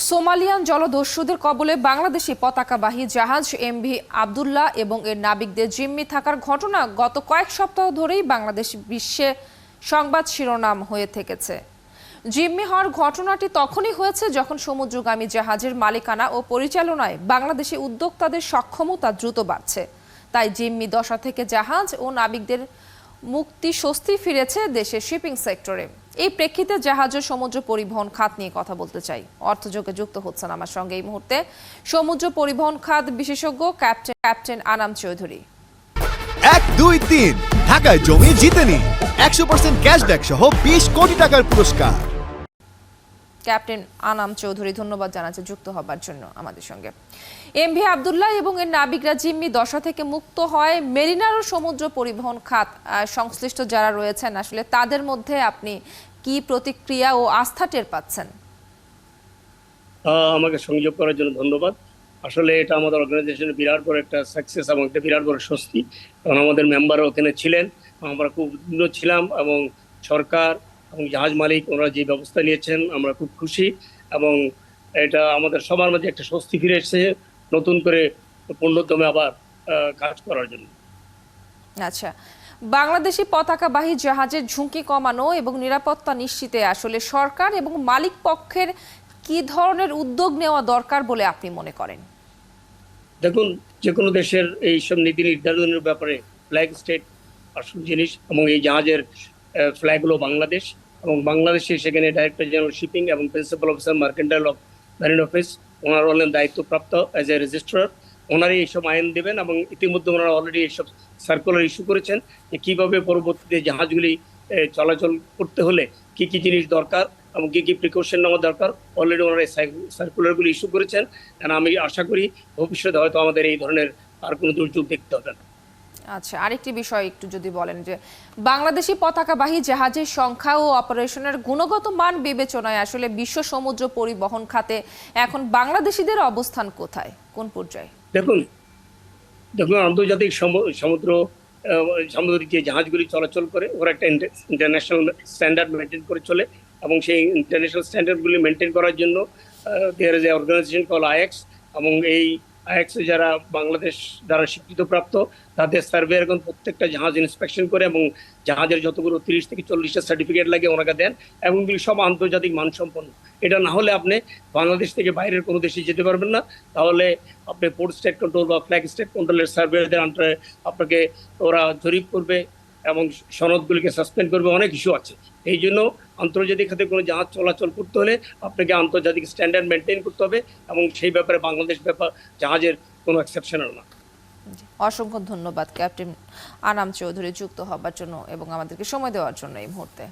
Somalian জলদস্যুদের কবলে বাংলাদেশি পতাকাবাহী জাহাজ এমভি আব্দুল্লাহ এবং এর নাবিকদের জিম্মি থাকার ঘটনা গত কয়েক সপ্তাহ ধরেই বাংলাদেশ বিশ্বে সংবাদ শিরোনাম হয়ে থেকেছে। জিম্মি হওয়ার ঘটনাটি তখনই হয়েছে যখন সমুদ্রগামী জাহাজের মালিকানা ও পরিচালনায় বাংলাদেশি উদ্যোক্তাদের সক্ষমতা দ্রুত বাড়ছে। তাই জিম্মি দশা থেকে জাহাজ ও নাবিকদের মুক্তি স্বস্তি ফিরেছে দেশের শিপিং সেক্টরে। এই প্রেক্ষিতে জাহাজ ও সমুদ্র পরিবহন খাত নিয়ে কথা বলতে চাই। অর্থযোগে যুক্ত হচ্ছেন আমার সঙ্গে এই মুহূর্তে সমুদ্র পরিবহন খাত বিশেষজ্ঞ ক্যাপ্টেন আনাম চৌধুরী। 1, 2, 3 ঢাকায় জমি জিতে নিন 100% ক্যাশব্যাক সহ 20 কোটি টাকার পুরস্কার। ক্যাপ্টেন আনাম চৌধুরী, ধন্যবাদ জানাচ্ছি যুক্ত হবার জন্য আমাদের সঙ্গে। এমভি আব্দুল্লাহ এবং এর নাবিকরা জিম্মি দশা থেকে মুক্ত হয় মেরিনার ও সমুদ্র পরিবহন খাত সংশ্লিষ্ট যারা রয়েছেন, আসলে তাদের মধ্যে আপনি কি প্রতিক্রিয়া ও আস্থা টের পাচ্ছেন? আমাকে সংযোগ করার জন্য ধন্যবাদ। আসলে এটা আমাদের অর্গানাইজেশনের বিরাট বড় একটা সাকসেস এবং একটা বিরাট বড় স্বস্তি, কারণ আমাদের মেম্বাররা ওখানে ছিলেন, আমরা খুব উদ্বিগ্ন ছিলাম এবং সরকার এবং জাহাজ মালিক ওনারা যে ব্যবস্থা নিয়েছেন আমরা খুব খুশি এবং এটা আমাদের সবার মাঝে একটা স্বস্তি ফিরে এসেছে নতুন করে পূর্ণোদ্যমে আবার কাজ করার জন্য। আচ্ছা, বাংলাদেশি পতাকাবাহী জাহাজের ঝুঁকি কমানো এবং নিরাপত্তা নিশ্চিতে আসলে সরকার এবং মালিক পক্ষের কি ধরনের উদ্যোগ নেওয়া দরকার বলে আপনি মনে করেন? দেখুন, যে কোনো দেশের এই সব নীতি নির্ধারণের ব্যাপারে ফ্ল্যাগ স্টেট আসল জিনিস এবং এই জাহাজের ফ্ল্যাগ হলো বাংলাদেশ এবং বাংলাদেশে সেখানে ডাইরেক্টর জেনারেল শিপিং এবং principal officer mercantile of marine office ওনারা হলেন দায়িত্বপ্রাপ্ত অ্যাজ এ রেজিস্ট্রার। ওনারাই এইসব আইন দেবেন এবং ইতিমধ্যে ওনারা অলরেডি এইসব সার্কুলার ইস্যু করেছেন যে কীভাবে পরবর্তীতে জাহাজগুলি চলাচল করতে হলে কি কি জিনিস দরকার এবং কি কি প্রিকশন নেওয়া দরকার অলরেডি ওনারা এই সার্কুলারগুলি ইস্যু করেছেন। আমি আশা করি ভবিষ্যতে হয়তো আমাদের এই ধরনের আর কোনো দুর্যোগ দেখতে হবে না। আচ্ছা, আরেকটি বিষয় একটু যদি বলেন যে বাংলাদেশি পতাকাবাহী জাহাজের সংখ্যা ও অপারেশনের গুণগত মান বিবেচনায় আসলে বিশ্ব সমুদ্র পরিবহন খাতে এখন বাংলাদেশিদের অবস্থান কোথায়, কোন পর্যায়ে? দেখুন, আন্তর্জাতিক সামুদ্রিক যে জাহাজগুলি চলাচল করে ওরা একটা ইন্টারন্যাশনাল স্ট্যান্ডার্ড মেনটেন করে চলে এবং সেই ইন্টারন্যাশনাল স্ট্যান্ডার্ডগুলি মেনটেন করার জন্য there is a organization call IX এবং এই আইএক্সে যারা বাংলাদেশ দ্বারা স্বীকৃতপ্রাপ্ত তাদের সার্ভে এখন প্রত্যেকটা জাহাজ ইন্সপেকশন করে এবং জাহাজের যতগুলো 30 থেকে 40টা সার্টিফিকেট লাগে ওনাকে দেন এবং এগুলি সব আন্তর্জাতিক মানসম্পন্ন। এটা না হলে আপনি বাংলাদেশ থেকে বাইরের কোনো দেশে যেতে পারবেন না। তাহলে আপনি পোর্ট স্টেট কন্ট্রোল বা ফ্ল্যাগ স্টেট কন্ট্রোলের সার্ভেয়ারদের আন্ডারে আপনাকে ওরা জরিপ করবে এবং সনদগুলিকে সাসপেন্ড করবে, অনেক ইস্যু আছে। এই জন্য আন্তর্জাতিক খাতে কোনো জাহাজ চলাচল করতে হলে আপনাকে আন্তর্জাতিক স্ট্যান্ডার্ড মেনটেন করতে হবে এবং সেই ব্যাপারে বাংলাদেশ জাহাজের কোনো এক্সেপশনাল না। অসংখ্য ধন্যবাদ ক্যাপ্টেন আনাম চৌধুরী যুক্ত হবার জন্য এবং আমাদেরকে সময় দেওয়ার জন্য এই মুহূর্তে।